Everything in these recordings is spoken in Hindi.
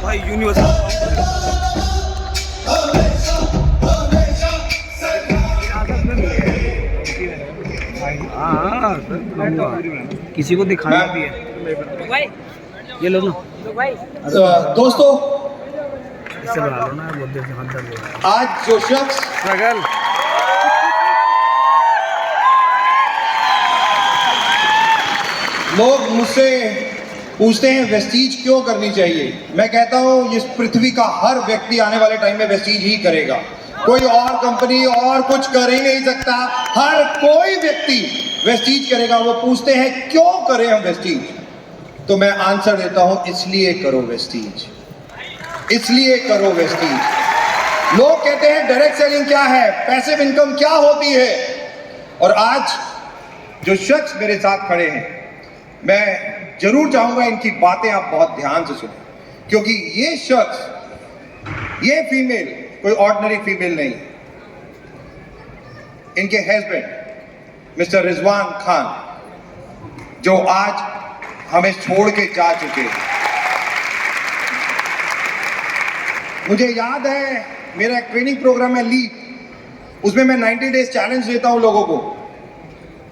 भाई यूनिवर्सल हाँ किसी को दिखाना भी है। ये लो ना दोस्तों, इससे बना लो ना, बहुत देर से हाथ दर्द हो रहा है। आज जो शख्स पागल लोग मुझसे पूछते हैं वेस्टीज क्यों करनी चाहिए, मैं कहता हूं इस पृथ्वी का हर व्यक्ति आने वाले टाइम में वेस्टीज ही करेगा। कोई और कंपनी और कुछ कर ही नहीं सकता, हर कोई व्यक्ति वेस्टीज करेगा। वो पूछते हैं क्यों करें हम वेस्टीज, तो मैं आंसर देता हूं इसलिए करो वेस्टीज, इसलिए करो वेस्टीज। लोग कहते हैं डायरेक्ट सेलिंग क्या है, पैसिव इनकम क्या होती है, और आज जो शख्स मेरे साथ खड़े हैं, मैं जरूर चाहूंगा इनकी बातें आप बहुत ध्यान से सुनें, क्योंकि ये शख्स, ये फीमेल कोई ऑर्डिनरी फीमेल नहीं। इनके हस्बैंड मिस्टर रिजवान खान जो आज हमें छोड़ के जा चुके हैं। मुझे याद है मेरा एक ट्रेनिंग प्रोग्राम है लीप, उसमें मैं 90 डेज चैलेंज देता हूं लोगों को।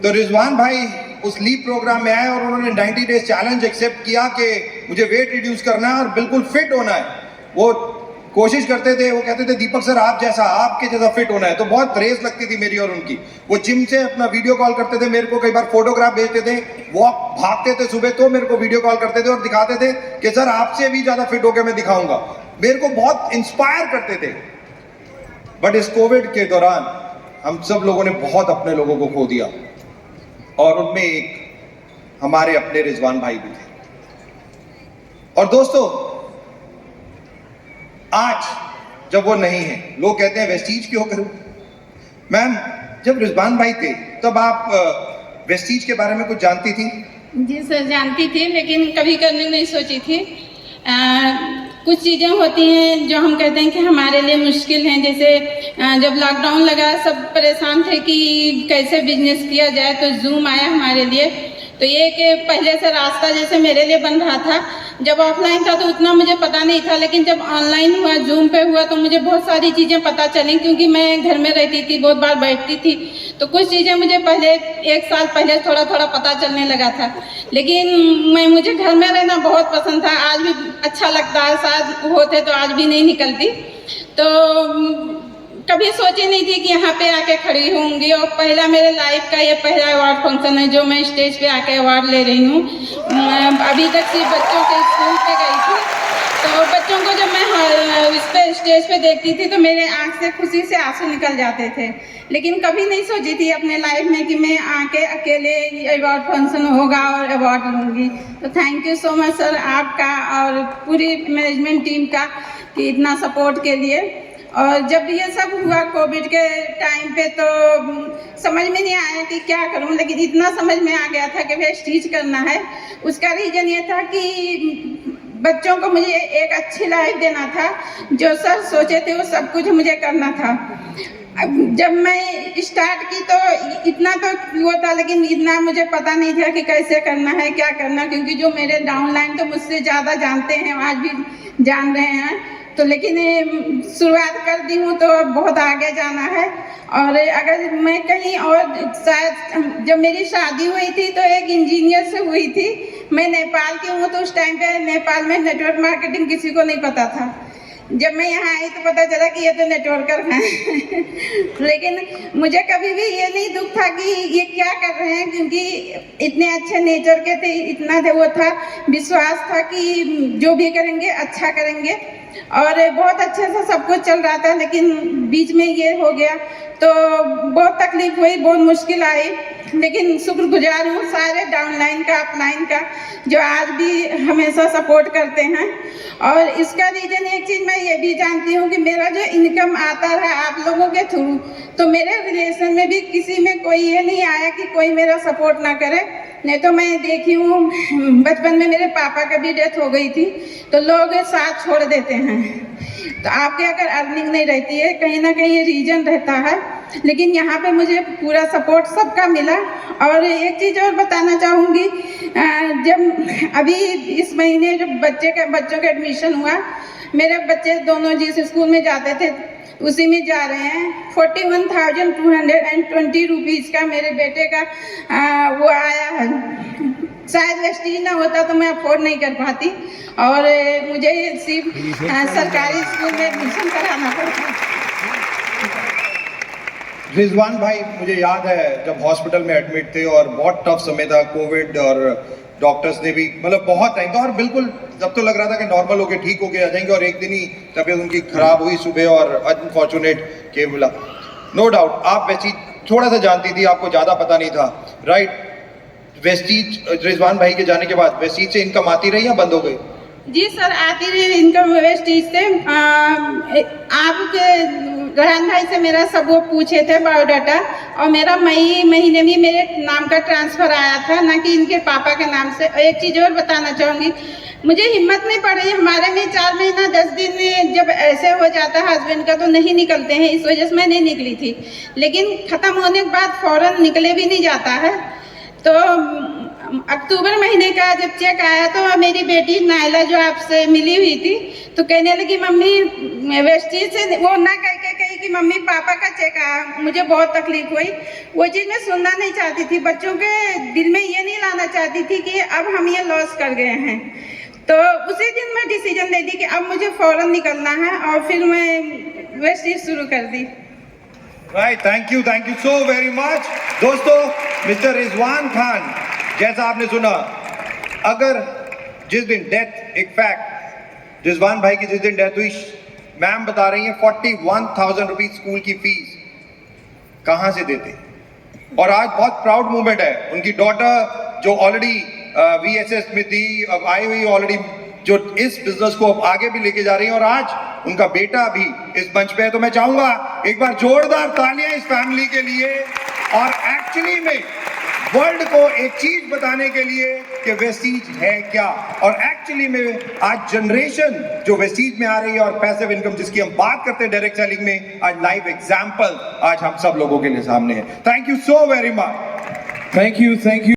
तो रिजवान भाई उस लीप प्रोग्राम में आए और उन्होंने 90 डेज चैलेंज एक्सेप्ट किया कि मुझे वेट रिड्यूस करना है और बिल्कुल फिट होना है। वो कोशिश करते थे, वो कहते थे दीपक सर आप जैसा, आपके जैसा फिट होना है। तो बहुत रेस लगती थी मेरी और उनकी। वो जिम से अपना वीडियो कॉल करते थे, मेरे को कई बार फोटोग्राफ भेजते थे, वॉक भागते थे सुबह तो मेरे को वीडियो कॉल करते थे और दिखाते थे कि सर आपसे भी ज्यादा फिट होकर मैं दिखाऊंगा। मेरे को बहुत इंस्पायर करते थे। बट इस कोविड के दौरान हम सब लोगों ने बहुत अपने लोगों को खो दिया, और उनमें एक हमारे अपने रिजवान भाई भी थे। और दोस्तों, आज जब वो नहीं है, लोग कहते हैं वेस्टीज क्यों करूं। मैम, जब रिजवान भाई थे तब आप वेस्टीज के बारे में कुछ जानती थी? जी सर, जानती थी, लेकिन कभी करने नहीं सोची थी। कुछ चीज़ें होती हैं जो हम कहते हैं कि हमारे लिए मुश्किल हैं। जैसे जब लॉकडाउन लगा सब परेशान थे कि कैसे बिजनेस किया जाए, तो जूम आया हमारे लिए। तो ये कि पहले से रास्ता जैसे मेरे लिए बन रहा था, जब ऑफलाइन था तो उतना मुझे पता नहीं था, लेकिन जब ऑनलाइन हुआ, जूम पे हुआ, तो मुझे बहुत सारी चीज़ें पता चली, क्योंकि मैं घर में रहती थी, बहुत बार बैठती थी। तो कुछ चीज़ें मुझे पहले 1 साल पहले थोड़ा थोड़ा पता चलने लगा था। लेकिन मुझे घर में रहना बहुत पसंद था, आज भी अच्छा लगता है। शायद होते तो आज भी नहीं निकलती। तो कभी सोची नहीं थी कि यहाँ पे आके खड़ी होंगी, और पहला मेरे लाइफ का ये पहला अवार्ड फंक्शन है जो मैं स्टेज पे आके अवार्ड ले रही हूँ। अभी तक सिर्फ बच्चों के स्कूल पे गई थी, तो बच्चों को जब मैं इस पे स्टेज पे देखती थी तो मेरे आँख से खुशी से आंसू निकल जाते थे। लेकिन कभी नहीं सोची थी अपने लाइफ में कि मैं आके अकेले अवार्ड फंक्शन होगा और अवार्ड लूँगी। तो thank you so much sir, आपका और पूरी मैनेजमेंट टीम का, कि इतना सपोर्ट के लिए। और जब ये सब हुआ कोविड के टाइम पे, तो समझ में नहीं आया कि क्या करूं, लेकिन इतना समझ में आ गया था कि वेस्टीज करना है। उसका रीज़न ये था कि बच्चों को मुझे एक अच्छी लाइफ देना था। जो सर सोचे थे वो सब कुछ मुझे करना था। जब मैं स्टार्ट की तो इतना तो वो था, लेकिन इतना मुझे पता नहीं था कि कैसे करना है, क्या करना, क्योंकि जो मेरे डाउनलाइन तो मुझसे ज़्यादा जानते हैं, आज भी जान रहे हैं। तो लेकिन शुरुआत कर दी हूँ तो बहुत आगे जाना है। और अगर मैं कहीं और, शायद जब मेरी शादी हुई थी तो एक इंजीनियर से हुई थी। मैं नेपाल की हूँ, तो उस टाइम पे नेपाल में नेटवर्क मार्केटिंग किसी को नहीं पता था। जब मैं यहाँ आई तो पता चला कि ये तो नेटवर्कर हैं। लेकिन मुझे कभी भी ये नहीं दुख था कि ये क्या कर रहे हैं, क्योंकि इतने अच्छे नेचर के थे, इतना वो था, विश्वास था कि जो भी करेंगे अच्छा करेंगे। और बहुत अच्छे से सब कुछ चल रहा था, लेकिन बीच में ये हो गया तो बहुत तकलीफ हुई, बहुत मुश्किल आई। लेकिन शुक्रगुजार हूँ सारे डाउनलाइन का, अपलाइन का, जो आज भी हमेशा सपोर्ट करते हैं। और इसका रीज़न एक चीज़ मैं ये भी जानती हूँ कि मेरा जो इनकम आता रहा आप लोगों के थ्रू, तो मेरे रिलेशन में भी किसी में कोई ये नहीं आया कि कोई मेरा सपोर्ट ना करे। नहीं तो मैं देखी हूँ, बचपन में मेरे पापा का भी डेथ हो गई थी, तो लोग साथ छोड़ देते हैं। तो आपके अगर अर्निंग नहीं रहती है, कहीं ना कहीं ये रीजन रहता है, लेकिन यहाँ पे मुझे पूरा सपोर्ट सबका मिला। और एक चीज़ और बताना चाहूँगी, जब अभी इस महीने जब बच्चों का एडमिशन हुआ, मेरे बच्चे दोनों जिस स्कूल में जाते थे उसी में जा रहे हैं। 41,220 रुपीज़ का मेरे बेटे का वो आया है। शायद वेस्टेज ना होता तो मैं अफोर्ड नहीं कर पाती, और मुझे सिर्फ सरकारी स्कूल में एडमिशन कराना पड़ता। रिजवान भाई, मुझे याद है जब हॉस्पिटल में एडमिट थे और बहुत टफ समय था, कोविड, और डॉक्टर्स ने भी मतलब बहुत टाइम था, और बिल्कुल जब तो लग रहा था कि नॉर्मल होके ठीक होके आ जाएंगे, और एक दिन ही तबीयत उनकी खराब हुई सुबह, और अनफॉर्चुनेट के बोला। नो डाउट आप वेस्टीज थोड़ा सा जानती थी, आपको ज़्यादा पता नहीं था, राइट? वेस्टीज रिजवान भाई के जाने के बाद वेस्टीज से इनकम आती रही या बंद हो गई? जी सर, आती रही इनकम वेस्टीज से। आपके रेहान भाई से मेरा सब वो पूछे थे बायोडाटा, और मेरा मई महीने में मेरे नाम का ट्रांसफ़र आया था, ना कि इनके पापा के नाम से। एक चीज़ और बताना चाहूँगी, मुझे हिम्मत नहीं पड़ रही। हमारे में 4 महीना 10 दिन जब ऐसे हो जाता है हस्बैंड का तो नहीं निकलते हैं, इस वजह से मैं नहीं निकली थी। लेकिन ख़त्म होने के बाद फ़ौरन निकले भी नहीं जाता है। तो अक्टूबर महीने का जब चेक आया तो मेरी बेटी नायला जो आपसे मिली हुई थी, तो कहने लगी मम्मी वेस्टीज से, वो ना कह के कही कि मम्मी पापा का चेक आया। मुझे बहुत तकलीफ हुई, वो चीज़ मैं सुनना नहीं चाहती थी, बच्चों के दिल में ये नहीं लाना चाहती थी कि अब हम ये लॉस कर गए हैं। तो उसी दिन मैं डिसीजन ले ली कि अब मुझे फ़ौरन निकलना है, और फिर मैं वेस्टीज शुरू कर दी। Right, thank you so very much. दोस्तों, मिस्टर रिजवान खान, जैसा आपने सुना, अगर जिस दिन डेथ, एक फैक्ट, रिजवान भाई की जिस दिन डेथ हुई, मैम बता रही हैं 41,000 रुपीज स्कूल की फीस कहाँ से देते। और आज बहुत प्राउड मूवमेंट है, उनकी डॉटर जो ऑलरेडी VSS में थी, अब आई हुई ऑलरेडी, जो इस बिजनेस को अब आगे भी लेके जा रही है, और आज उनका बेटा भी इस मंच पे है। तो मैं चाहूंगा एक बार जोरदार तालियां इस फैमिली के लिए, और एक्चुअली में वर्ल्ड को एक चीज बताने के लिए कि वेस्टीज है क्या, और एक्चुअली में आज जनरेशन जो वेस्टीज में आ रही है और पैसिव इनकम जिसकी हम बात करते हैं डायरेक्ट सेलिंग में, आज लाइव एग्जांपल आज हम सब लोगों के लिए सामने है। Thank you so very much. Thank you